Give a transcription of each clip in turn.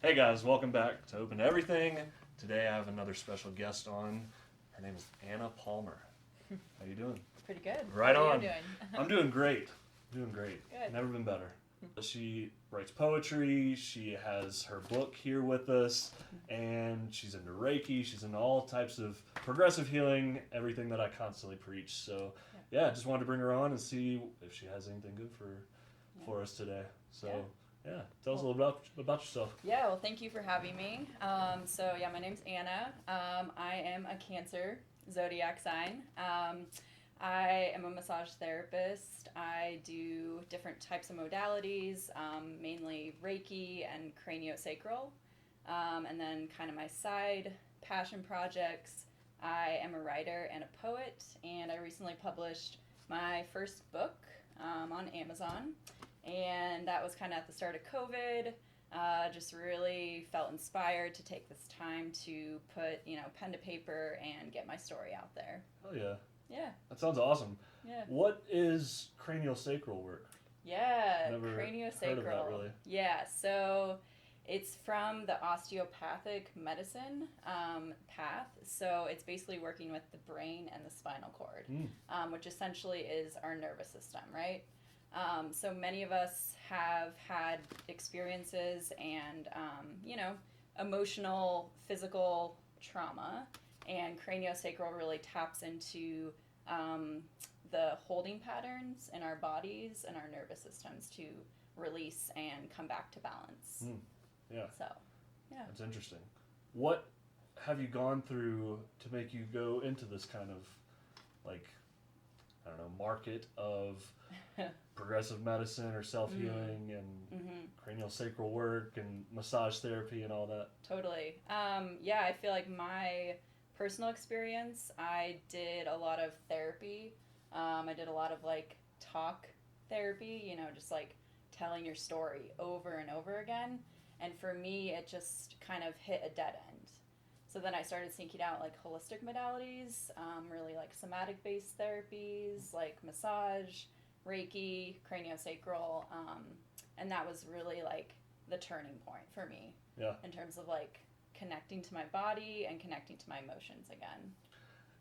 Hey guys, welcome back to Open to Everything. Today I have another special guest on. Her name is Anna Palmer. How you doing? Pretty good. Right How on. are you doing? I'm doing great. Doing great. Good. Never been better. She writes poetry. She has her book here with us, and she's into Reiki. She's into all types of progressive healing, everything that I constantly preach. So, yeah, just wanted to bring her on and see if she has anything good for us today. So. Yeah, tell us a little about yourself. Yeah, well, thank you for having me. My name's Anna. I am a Cancer zodiac sign. I am a massage therapist. I do different types of modalities, mainly Reiki and Craniosacral. And then kind of my side passion projects, I am a writer and a poet, and I recently published my first book on Amazon. And that was kind of at the start of COVID. Just really felt inspired to take this time to put, pen to paper and get my story out there. Oh yeah. Yeah. That sounds awesome. Yeah. What is craniosacral work? Yeah, Never craniosacral. heard of that, really. Yeah, so it's from the osteopathic medicine path. So it's basically working with the brain and the spinal cord, which essentially is our nervous system, right? So many of us have had experiences and, emotional, physical trauma, and craniosacral really taps into the holding patterns in our bodies and our nervous systems to release and come back to balance. Yeah. So, yeah. That's interesting. What have you gone through to make you go into this kind of, market of progressive medicine or self-healing and craniosacral work and massage therapy and all that? Totally. I feel like my personal experience, I did a lot of therapy. I did a lot of talk therapy, just telling your story over and over again. And for me, it just kind of hit a dead end. So then I started seeking out holistic modalities, really somatic based therapies, like massage, Reiki, craniosacral, and that was really the turning point for me. Yeah. In terms of connecting to my body and connecting to my emotions again.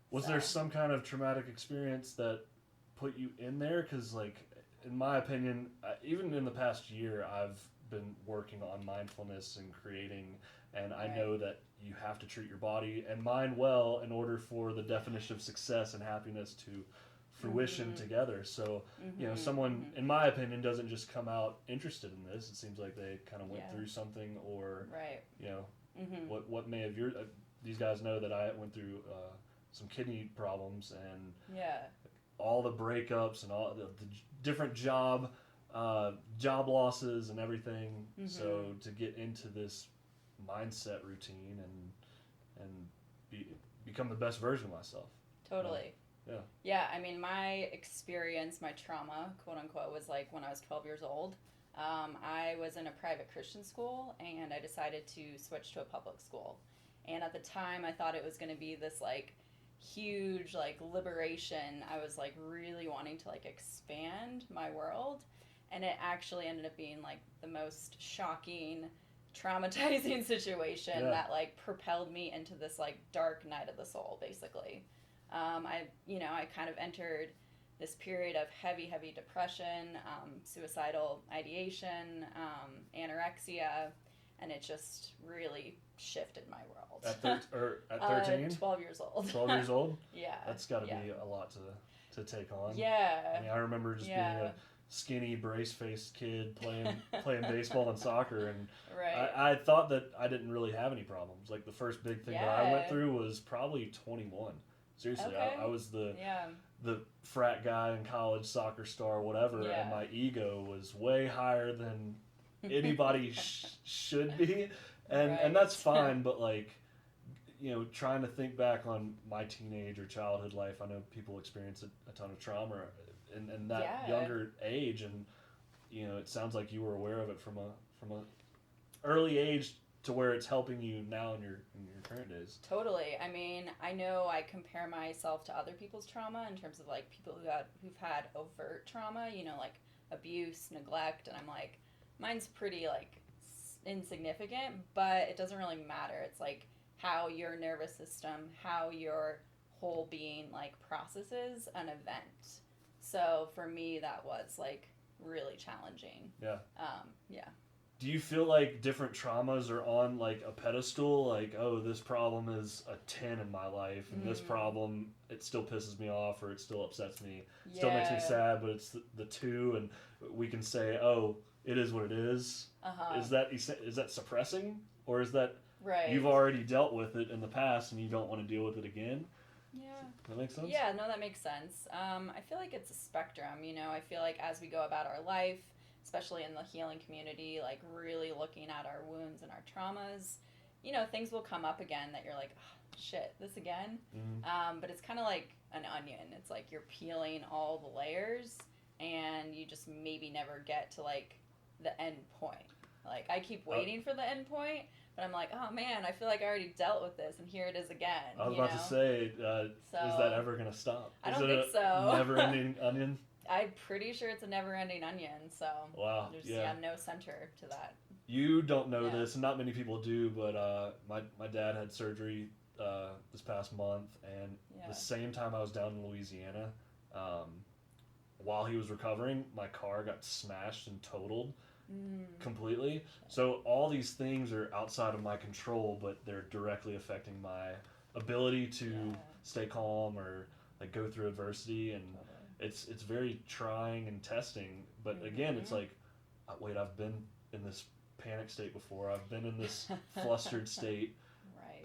Was there some kind of traumatic experience that put you in there? Because in my opinion, even in the past year, I've been working on mindfulness and creating, and I know that you have to treat your body and mind well in order for the definition of success and happiness to fruition together. So, someone, in my opinion, doesn't just come out interested in this. It seems like they kind of went through something, or, what may have these guys know that I went through some kidney problems and all the breakups and all the different job losses and everything. So to get into this mindset routine and become the best version of myself. Totally. Yeah, I mean, my experience, my trauma, quote unquote, was when I was 12 years old. I was in a private Christian school, and I decided to switch to a public school. And at the time, I thought it was going to be this huge liberation. I was really wanting to expand my world, and it actually ended up being the most shocking, traumatizing situation that propelled me into this dark night of the soul, basically. I kind of entered this period of heavy depression, suicidal ideation, anorexia, and it just really shifted my world. At 13? 12 years old. 12 years old? Yeah. That's got to be a lot to take on. Yeah. I mean, I remember just being a skinny, brace-faced kid playing baseball and soccer, and I thought that I didn't really have any problems. The first big thing that I went through was probably 21. Seriously, I was the frat guy in college, soccer star, whatever, and my ego was way higher than anybody should be, and that's fine. But trying to think back on my teenage or childhood life, I know people experience a ton of trauma in that younger age, and it sounds like you were aware of it from a early age to where it's helping you now in your current days. Totally. I mean, I know I compare myself to other people's trauma in terms of people who've had overt trauma, abuse, neglect, and I'm mine's pretty insignificant, but it doesn't really matter. It's like how your nervous system, how your whole being like processes an event. So for me, that was like really challenging. Yeah. Yeah. Do you feel like different traumas are on like a pedestal? Like, oh, this problem is a 10 in my life, and this problem, it still pisses me off, or it still upsets me. Still makes me sad, but it's the 2, and we can say, oh, it is what it is. Is that suppressing, or is that you've already dealt with it in the past and you don't want to deal with it again? Yeah. That makes sense? Yeah, no, that makes sense. I feel like it's a spectrum, you know. I feel like as we go about our life, especially in the healing community, like really looking at our wounds and our traumas, you know, things will come up again that you're like, oh, shit, this again? But it's kind of like an onion. It's like you're peeling all the layers, and you just maybe never get to like the end point. Like, I keep waiting for the end point, but I'm like, oh man, I feel like I already dealt with this, and here it is again. I was about to say, is that ever going to stop? I don't think so. Never-ending onion? I'm pretty sure it's a never-ending onion, so wow, there's no center to that. You don't know this, and not many people do, but my dad had surgery this past month, and the same time I was down in Louisiana, while he was recovering, my car got smashed and totaled completely. So all these things are outside of my control, but they're directly affecting my ability to stay calm or like go through adversity, and it's very trying and testing. But again, it's like, wait, I've been in this panic state before. I've been in this flustered state,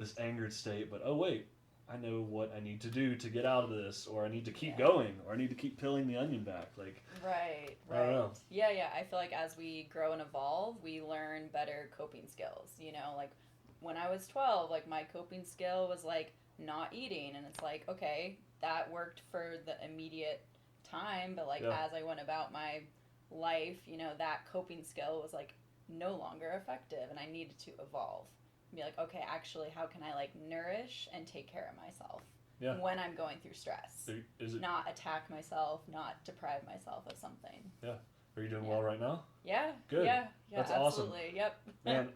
this angered state. But oh wait, I know what I need to do to get out of this, or I need to keep going, or I need to keep peeling the onion back. Like right. I don't know. Yeah. I feel like as we grow and evolve, we learn better coping skills. You know, like when I was 12, like my coping skill was like not eating, and it's like, okay, that worked for the immediate time, but like as I went about my life, you know, that coping skill was like no longer effective, and I needed to evolve. Be like, okay, actually, how can I like nourish and take care of myself when I'm going through stress? Not attack myself, not deprive myself of something. Yeah. Are you doing well right now? Yeah. Good. Yeah. That's absolutely. Awesome. Yep. Man,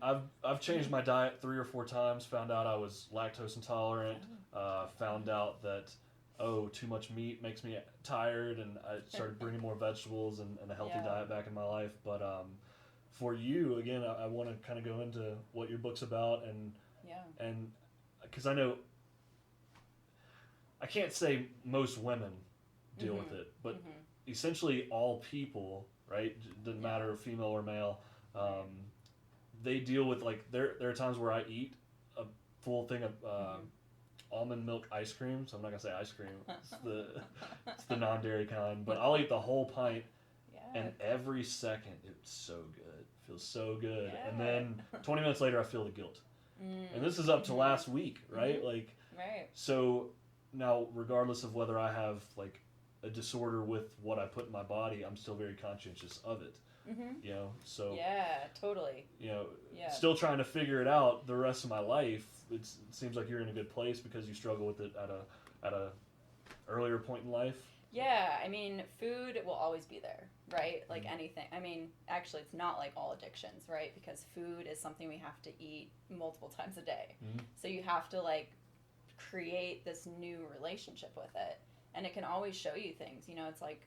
I've changed my diet 3 or 4 times. Found out I was lactose intolerant. Found out that too much meat makes me tired, and I started bringing more vegetables and a healthy diet back in my life. But for you, again, I want to kind of go into what your book's about, and because I know I can't say most women deal with it, but essentially all people, right? Doesn't matter female or male. They deal with like there are times where I eat a full thing of almond milk ice cream. So I'm not gonna say ice cream. It's the non-dairy kind, but I'll eat the whole pint. And every second, it's so good. It feels so good. And then 20 minutes later, I feel the guilt. And this is up to last week, right? Like, so now, regardless of whether I have like a disorder with what I put in my body, I'm still very conscientious of it. You know, so totally. You know, still trying to figure it out the rest of my life. It seems like you're in a good place because you struggle with it at a earlier point in life. Yeah, I mean, food will always be there, right? Like anything. I mean, actually, it's not like all addictions, right? Because food is something we have to eat multiple times a day. So you have to, like, create this new relationship with it. And it can always show you things. You know, it's like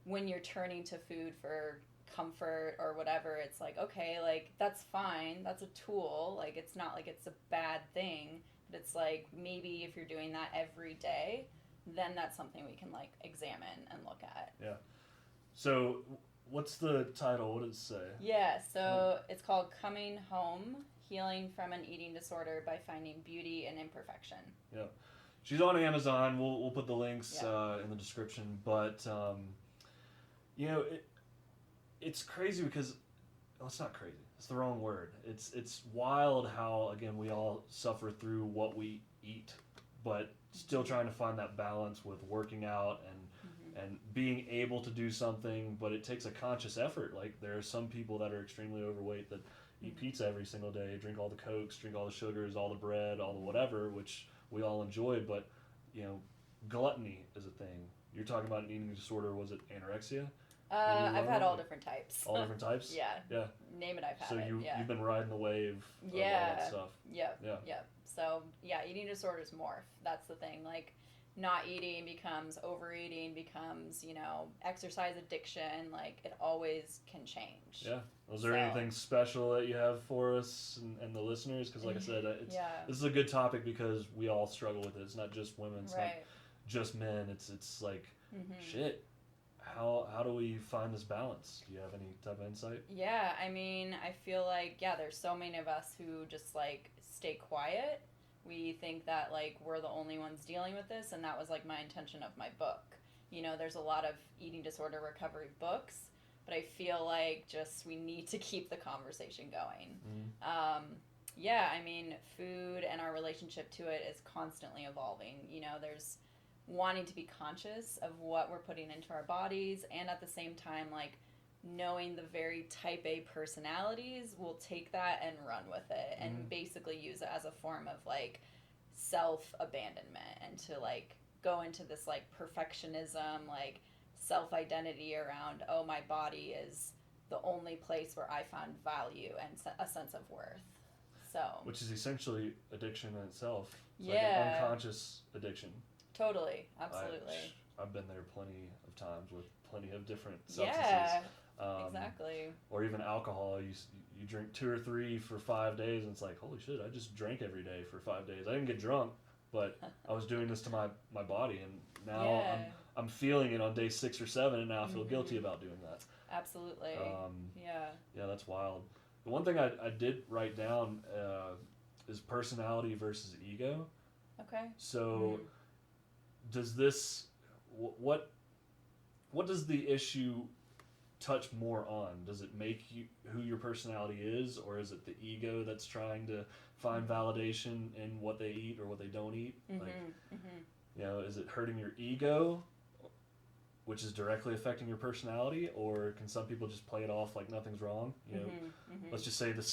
when you're turning to food for comfort or whatever, it's like, okay, like, that's fine. That's a tool. Like, it's not like it's a bad thing. But it's like maybe if you're doing that every day, then that's something we can like examine and look at. Yeah. So what's the title? What does it say? Yeah, so it's called Coming Home, Healing from an Eating Disorder by Finding Beauty in Imperfection. Yeah. She's on Amazon. We'll put the links in the description. But, you know, it's crazy because, well, it's not crazy. It's the wrong word. It's wild how, again, we all suffer through what we eat, but still trying to find that balance with working out and being able to do something, but it takes a conscious effort. Like there are some people that are extremely overweight that eat pizza every single day, drink all the Cokes, drink all the sugars, all the bread, all the whatever, which we all enjoy, but you know, gluttony is a thing. You're talking about an eating disorder, was it anorexia? I've had all different types. All different types? Yeah. Yeah. Name it, I've had so it. You've been riding the wave of all that stuff. Yep. Yeah. Yep. So, yeah, eating disorders morph. That's the thing. Like, not eating becomes overeating, becomes, exercise addiction. Like, it always can change. Yeah. Was there anything special that you have for us and the listeners? Because, like I said, this is a good topic because we all struggle with it. It's not just women. It's not just men. It's like, shit. How do we find this balance? Do you have any type of insight? Yeah, I mean, I feel like, there's so many of us who just, like, stay quiet. We think that, like, we're the only ones dealing with this, and that was, like, my intention of my book. There's a lot of eating disorder recovery books, but I feel like just we need to keep the conversation going. I mean, food and our relationship to it is constantly evolving. There's wanting to be conscious of what we're putting into our bodies, and at the same time, like, knowing the very type A personalities will take that and run with it and basically use it as a form of, like, self-abandonment, and to, like, go into this, like, perfectionism, like, self-identity around, oh, my body is the only place where I found value and a sense of worth. So, which is essentially addiction in itself. It's like an unconscious addiction. Totally, absolutely. I've been there plenty of times with plenty of different substances. Yeah, exactly. Or even alcohol. You drink 2 or 3 for 5 days, and it's like, holy shit, I just drank every day for 5 days. I didn't get drunk, but I was doing this to my body, and now I'm feeling it on day 6 or 7, and now I feel guilty about doing that. Absolutely. Yeah, that's wild. The one thing I did write down is personality versus ego. Okay. So does this, what does the issue touch more on? Does it make you who your personality is, or is it the ego that's trying to find validation in what they eat or what they don't eat? Is it hurting your ego, which is directly affecting your personality, or can some people just play it off like nothing's wrong? Let's just say the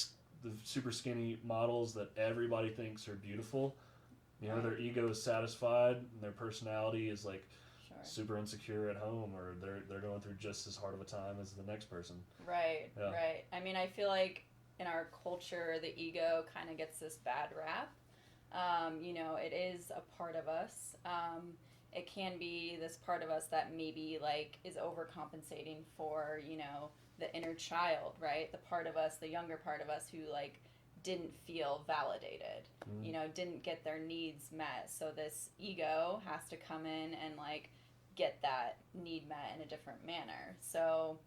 super skinny models that everybody thinks are beautiful, their ego is satisfied and their personality is like super insecure at home, or they're going through just as hard of a time as the next person. Right. I mean, I feel like in our culture, the ego kind of gets this bad rap. It is a part of us. It can be this part of us that maybe, like, is overcompensating for, the inner child, right? The part of us, the younger part of us who, like, didn't feel validated, didn't get their needs met. So this ego has to come in and, like, get that need met in a different manner. So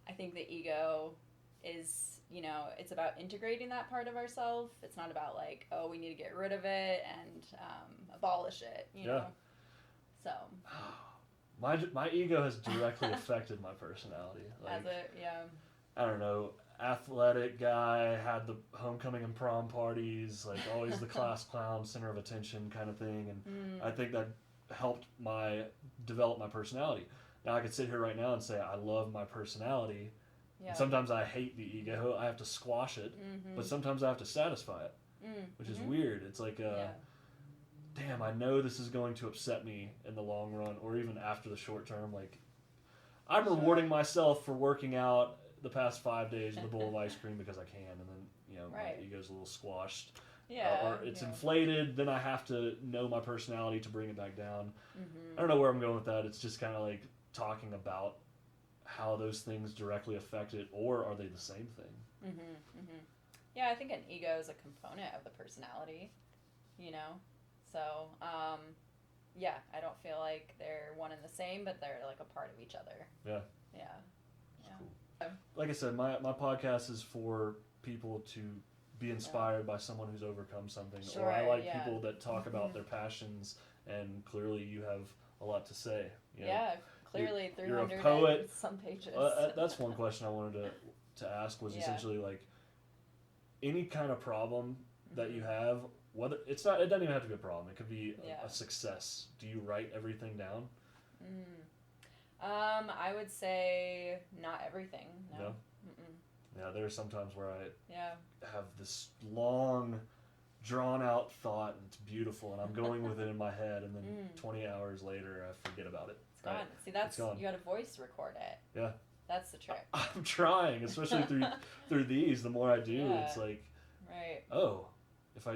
I think the ego is, it's about integrating that part of ourselves. It's not about, like, oh, we need to get rid of it and abolish it, know? So my ego has directly affected my personality. Like, has it? Yeah. I don't know, athletic guy, had the homecoming and prom parties, like always the class clown, center of attention kind of thing, and I think that helped develop my personality. Now I could sit here right now and say I love my personality. Yeah. And sometimes I hate the ego. I have to squash it, but sometimes I have to satisfy it, which is weird. It's like damn, I know this is going to upset me in the long run, or even after the short term. Like, I'm rewarding myself for working out the past 5 days with a bowl of ice cream because I can, and then my ego's a little squashed, or it's inflated. Then I have to know my personality to bring it back down. I don't know where I'm going with that. It's just kind of like talking about how those things directly affect it, or are they the same thing? Yeah, I think an ego is a component of the personality, So, I don't feel like they're one and the same, but they're like a part of each other. Yeah. Cool. Like I said, my podcast is for people to be inspired by someone who's overcome something. Sure, or I like people that talk about their passions, and clearly you have a lot to say. Clearly 300 you're a poet. And some pages. That's one question I wanted to ask was essentially, like, any kind of problem that you have, whether it doesn't even have to be a problem. It could be a success. Do you write everything down? I would say not everything. No. Yeah, there are some times where I have this long, drawn out thought, and it's beautiful, and I'm going with it in my head, and then 20 hours later I forget about it. It's gone. See, that's gone. You got to voice record it. Yeah. That's the trick. I'm trying, especially through these. The more I do, it's like, right. Oh, if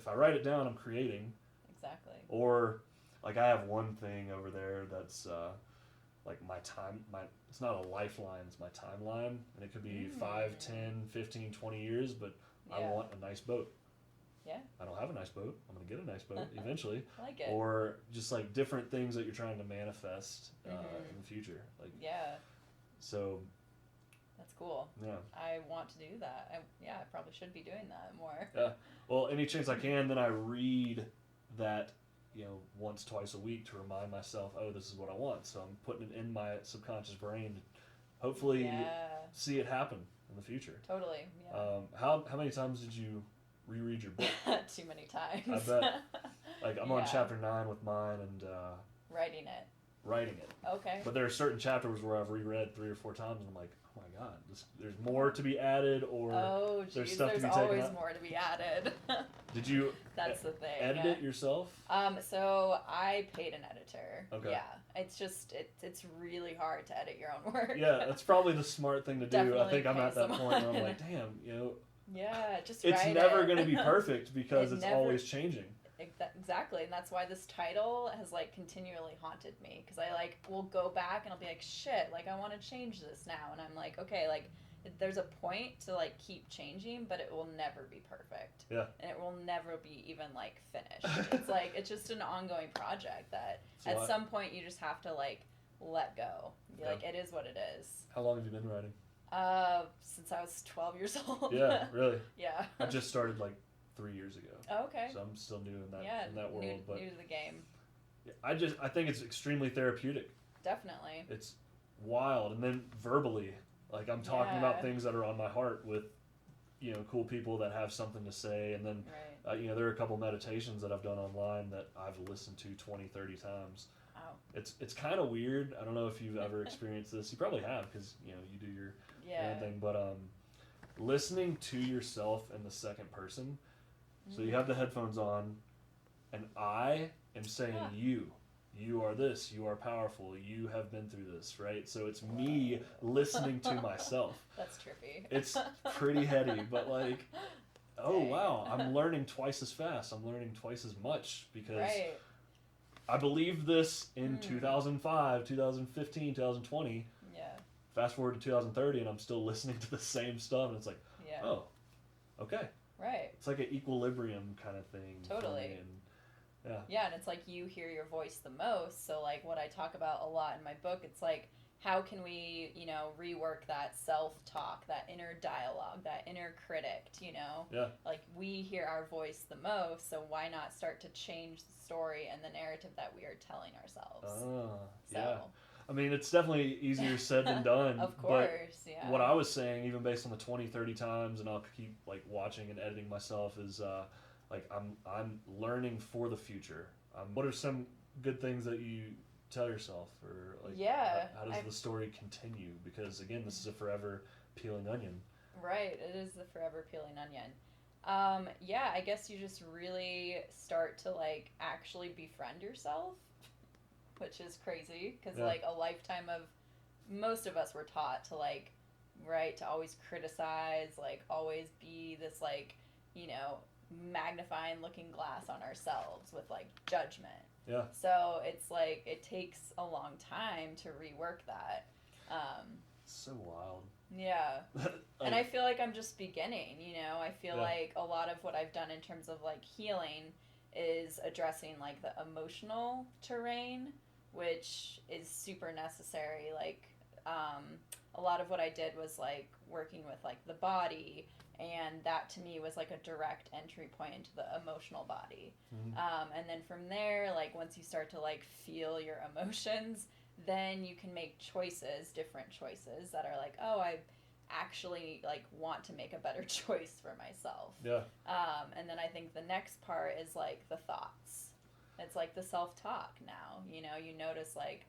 I write it down, I'm creating. Exactly. Or like I have one thing over there that's like it's not a lifeline, it's my timeline, and it could be 5, 10, 15, 20 years, but I want a nice boat. Yeah. I don't have a nice boat. I'm going to get a nice boat eventually. I like it. Or just like different things that you're trying to manifest in the future. Like So that's cool. Yeah. I want to do that. I probably should be doing that more. Yeah. Well, any chance I can, then I read that, once, twice a week to remind myself, oh, this is what I want. So I'm putting it in my subconscious brain to hopefully see it happen in the future. Totally. Yeah. How many times did you reread your book? Too many times. I bet. Like I'm on chapter 9 with mine and writing it. Okay. But there are certain chapters where I've reread 3 or 4 times and I'm like, oh my god, there's more to be added, or there's stuff to be taken out. There's always more to be added. Did you That's the thing. edit it yourself? So I paid an editor. Okay. Yeah. It's just it's really hard to edit your own work. Yeah, that's probably the smart thing to do. Definitely I think I'm at that someone. point where I'm like, damn, Yeah, just it's write never it. going to be perfect because it's always changing. Exactly, and that's why this title has like continually haunted me, because I will go back and I'll be like, shit, like I want to change this now, and I'm like, okay, like there's a point to like keep changing, but it will never be perfect. Yeah. And it will never be even like finished. It's just an ongoing project that at some point you just have to like let go. Be like, it is what it is. How long have you been writing? Since I was 12 years old. Yeah, really. Yeah. I just started like 3 years ago. Oh, okay. So I'm still new in that world, but new to the game. I think it's extremely therapeutic. Definitely. It's wild, and then verbally, like I'm talking about things that are on my heart with, cool people that have something to say, and then, there are a couple meditations that I've done online that I've listened to 20, 30 times. Wow. It's kind of weird. I don't know if you've ever experienced this. You probably have, because you do your own thing. But listening to yourself in the second person. So you have the headphones on, and I am saying you are this, you are powerful, you have been through this, right? So it's me listening to myself. That's trippy. It's pretty heady, but like, wow, I'm learning twice as fast. I'm learning twice as much because I believed this in 2005, 2015, 2020. Yeah. Fast forward to 2030, and I'm still listening to the same stuff, and it's like, oh, okay. Right. It's like an equilibrium kind of thing. Totally. Yeah, and it's like you hear your voice the most. So like what I talk about a lot in my book, it's like, how can we, rework that self-talk, that inner dialogue, that inner critic, Yeah. Like we hear our voice the most, so why not start to change the story and the narrative that we are telling ourselves? Yeah. I mean, it's definitely easier said than done. Of course, but what I was saying, even based on the 20, 30 times, and I'll keep like watching and editing myself, is like I'm learning for the future. What are some good things that you tell yourself, or like how does the story continue? Because again, this is a forever peeling onion. Right, it is the forever peeling onion. I guess you just really start to like actually befriend yourself, which is crazy, because like a lifetime of, most of us were taught to like, to always criticize, like always be this like, magnifying looking glass on ourselves with like judgment. Yeah. So it's like it takes a long time to rework that. So wild. Yeah. And I feel like I'm just beginning, I feel like a lot of what I've done in terms of like healing is addressing like the emotional terrain, which is super necessary. Like a lot of what I did was like working with like the body, and that to me was like a direct entry point into the emotional body. And then from there, like once you start to like feel your emotions, then you can make different choices that are like, oh, I actually like want to make a better choice for myself. Yeah. And then I think the next part is like the thoughts. It's like the self-talk now, you notice like,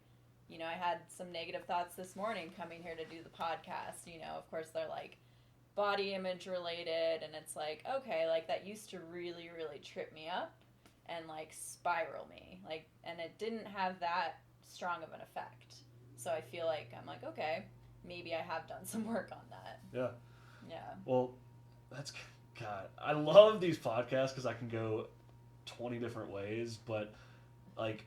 I had some negative thoughts this morning coming here to do the podcast, of course they're like body image related, and it's like, okay, like that used to really, really trip me up and like spiral me, like, and it didn't have that strong of an effect. So I feel like I'm like, okay, maybe I have done some work on that. Yeah. Yeah. Well, God, I love these podcasts because I can go 20 different ways, but like,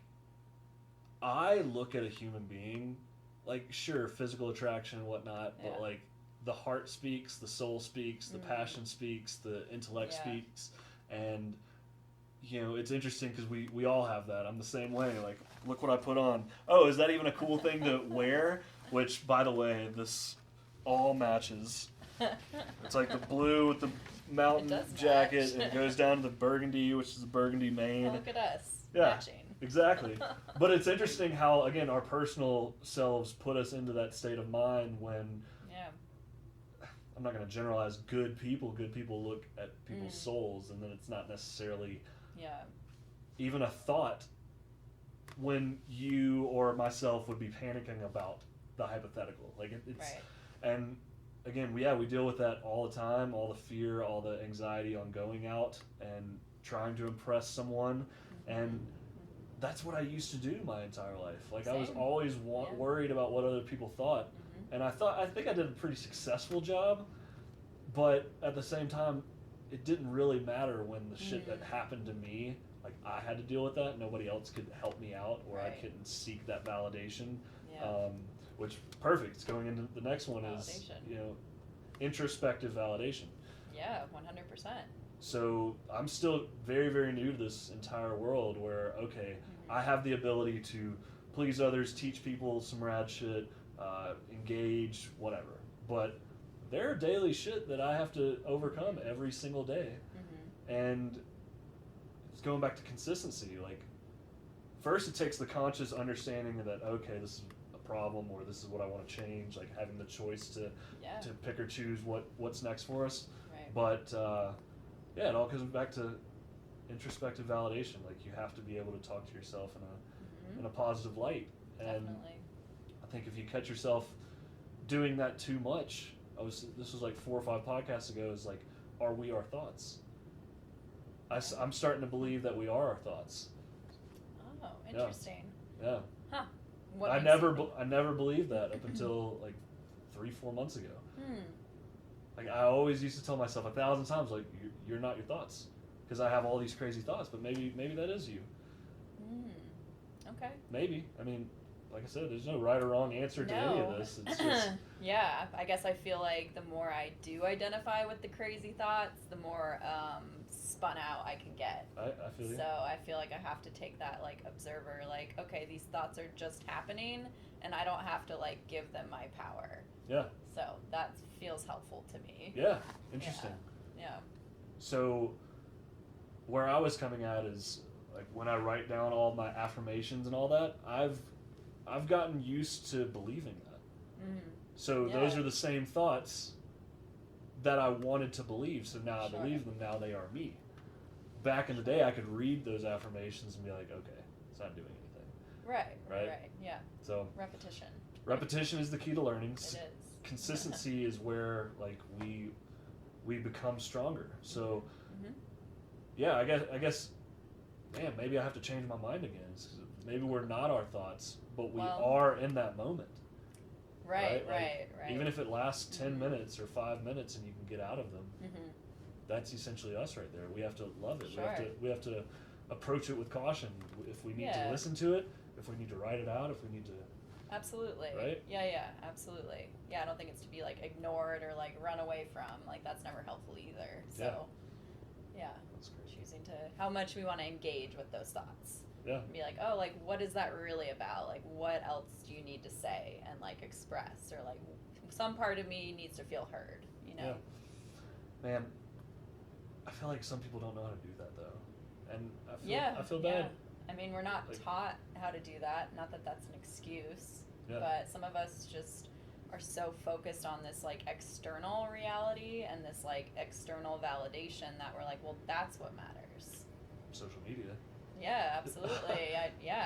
I look at a human being, like, sure, physical attraction and whatnot, but like, the heart speaks, the soul speaks, the passion speaks, the intellect speaks, and you know, it's interesting because we all have that. I'm the same way. Like, look what I put on. Oh, is that even a cool thing to wear? Which, by the way, this all matches. It's like the blue with the mountain jacket, and it goes down to the burgundy, which is the burgundy mane. Well, look at us. Yeah, matching. Exactly. But it's interesting how, again, our personal selves put us into that state of mind when, I'm not going to generalize good people look at people's souls, and then it's not necessarily even a thought when you or myself would be panicking about the hypothetical. Like, it's, and again, we deal with that all the time, all the fear, all the anxiety on going out and trying to impress someone, and that's what I used to do my entire life. Like, I was always worried about what other people thought, and I think I did a pretty successful job, but at the same time, it didn't really matter when the shit that happened to me, like, I had to deal with that. Nobody else could help me out, or I couldn't seek that validation. Which, perfect. It's going into the next one is, you know, introspective validation. Yeah, 100%. So I'm still very, very new to this entire world where, okay, I have the ability to please others, teach people some rad shit, engage, whatever. But there are daily shit that I have to overcome every single day. And it's going back to consistency. Like, first it takes the conscious understanding that, okay, this is a problem, or this is what I want to change, like having the choice to pick or choose what's next for us. But it all comes back to introspective validation. Like, you have to be able to talk to yourself in a positive light. And Definitely. I think if you catch yourself doing that too much, this was like 4 or 5 podcasts ago, is like, are we our thoughts? I'm starting to believe that we are our thoughts. Oh, interesting. Yeah. Huh. I never believed that up until like 3-4 months ago. Like, I always used to tell myself 1,000 times, like, you're not your thoughts, because I have all these crazy thoughts, but maybe that is you. Okay. Maybe. I mean, like I said, there's no right or wrong answer to any of this. It's just yeah, I guess I feel like the more I do identify with the crazy thoughts, the more spun out I can get. I feel you. So I feel like I have to take that, like, observer, like, okay, these thoughts are just happening, and I don't have to, like, give them my power. Yeah. So that feels helpful to me. Yeah. Interesting. Yeah. So where I was coming at is, like, when I write down all my affirmations and all that, I've gotten used to believing that. So those are the same thoughts that I wanted to believe. So now I believe them. Now they are me. Back in the day, I could read those affirmations and be like, okay, it's not doing anything. Right. Yeah. So Repetition is the key to learning. It is. Consistency is where, like, we become stronger. So I guess man, maybe I have to change my mind again. Maybe we're not our thoughts, but we are in that moment. Right. Even if it lasts 10 minutes or 5 minutes and you can get out of them, that's essentially us right there. We have to love it. We have to approach it with caution. If we need to listen to it, if we need to write it out, if we need to. Absolutely. Right? Yeah, absolutely. Yeah, I don't think it's to be, like, ignored or, like, run away from. Like, that's never helpful either. So, That's great. choosing to how much we want to engage with those thoughts. Yeah. Be like, oh, like, what is that really about? Like, what else do you need to say and, like, express? Or, like, some part of me needs to feel heard, you know? Yeah. Man, I feel like some people don't know how to do that, though. And I feel bad. Yeah. I mean, we're not taught how to do that. Not that that's an excuse. Yeah. But some of us just are so focused on this, like, external reality and this, like, external validation that we're like, well, that's what matters. Social media. Yeah, absolutely.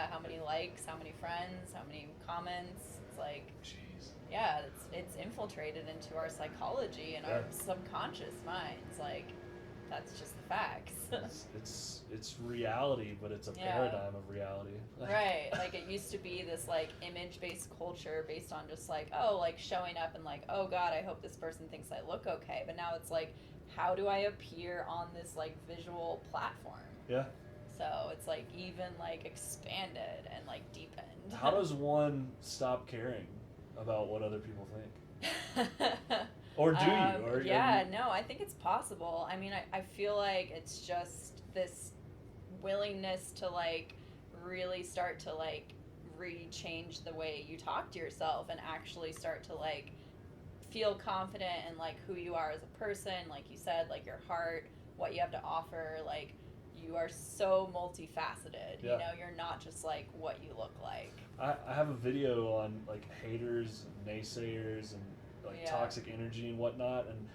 How many likes, how many friends, how many comments. It's like, jeez. Yeah, it's infiltrated into our psychology and our subconscious minds. Like, that's just the facts. It's reality, but it's a paradigm of reality. Right. Like, it used to be this, like, image-based culture based on just, like, oh, like, showing up and, like, oh, God, I hope this person thinks I look okay. But now it's, like, how do I appear on this, like, visual platform? Yeah. So it's, like, even, like, expanded and, like, deepened. How does one stop caring about what other people think? Or do you? Or, no, I think it's possible. I mean, I feel like it's just this willingness to, like, really start to, like, re-change the way you talk to yourself and actually start to, like, feel confident in, like, who you are as a person, like you said, like, your heart, what you have to offer, like, you are so multifaceted. You know, you're not just, like, what you look like. I have a video on, like, haters and naysayers and, like, toxic energy and whatnot, and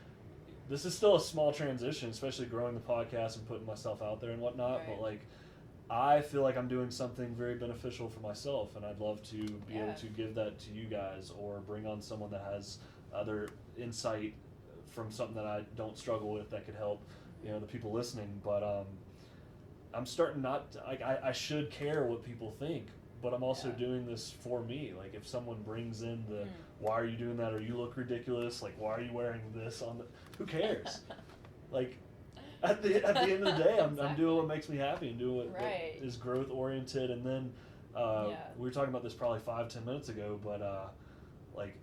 this is still a small transition, especially growing the podcast and putting myself out there and whatnot, but, like, I feel like I'm doing something very beneficial for myself, and I'd love to be able to give that to you guys, or bring on someone that has other insight from something that I don't struggle with that could help, you know, the people listening. But I'm starting not to, like, I should care what people think, but I'm also doing this for me. Like, if someone brings in the why are you doing that, or you look ridiculous, like, why are you wearing this on the, who cares? Like, at the end of the day, I'm doing what makes me happy and doing what is growth oriented. And then we were talking about this probably 5-10 minutes ago, but like,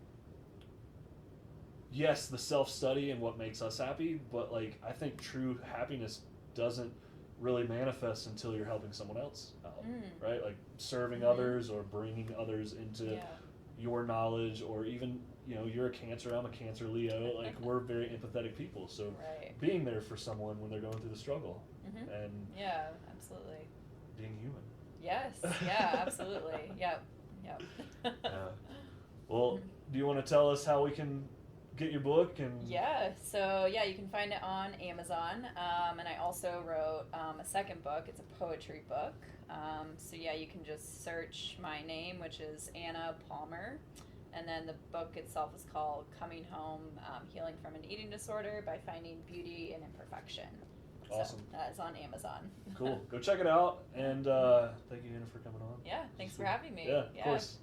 yes, the self-study and what makes us happy, but, like, I think true happiness doesn't really manifest until you're helping someone else out, right? Like, serving others or bringing others into your knowledge, or even, you know, you're a Cancer, I'm a Cancer, Leo, like, we're very empathetic people, so being there for someone when they're going through the struggle, and absolutely, being human. Yes, absolutely, yep. Well, do you want to tell us how we can get your book? And so you can find it on Amazon, and I also wrote a second book. It's a poetry book, so you can just search my name, which is Anna Palmer, and then the book itself is called Coming Home, Healing from an Eating Disorder by Finding Beauty in Imperfection. Awesome. So that is on Amazon. Cool. Go check it out, and thank you, Anna, for coming on. Thanks for having me. Yeah, of course.